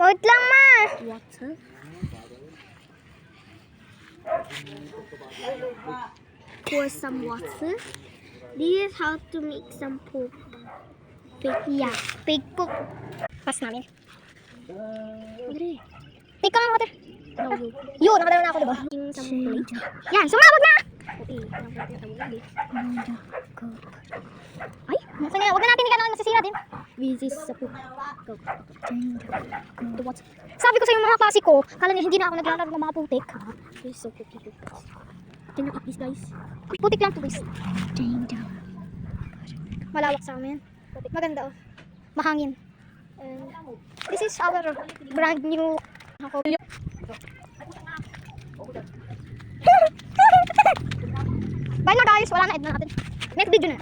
Wait lang, ma. Water. Pour some water. This is how to make some poop. Yeah, fake poop. Pass namin. Madre. Take ka ng water. No, you. Yun, nakadala na ako, diba? Making some plate. Yan, sumabog na! Okay, Ay, mukha niya. Huwag na natin ikano, masisira din. this is sa poop. Go. The water. Sabi ko sa yung mga klase ko, kala niya hindi na ako naglalaro ng mga putik. This is so poopy poop. Can you cut this, guys? Putik lang to, guys. Malawak sa amin. Maganda, oh. Mahangin. And this is our brand new ako. Bye na guys, wala na, edit na natin. Next video na.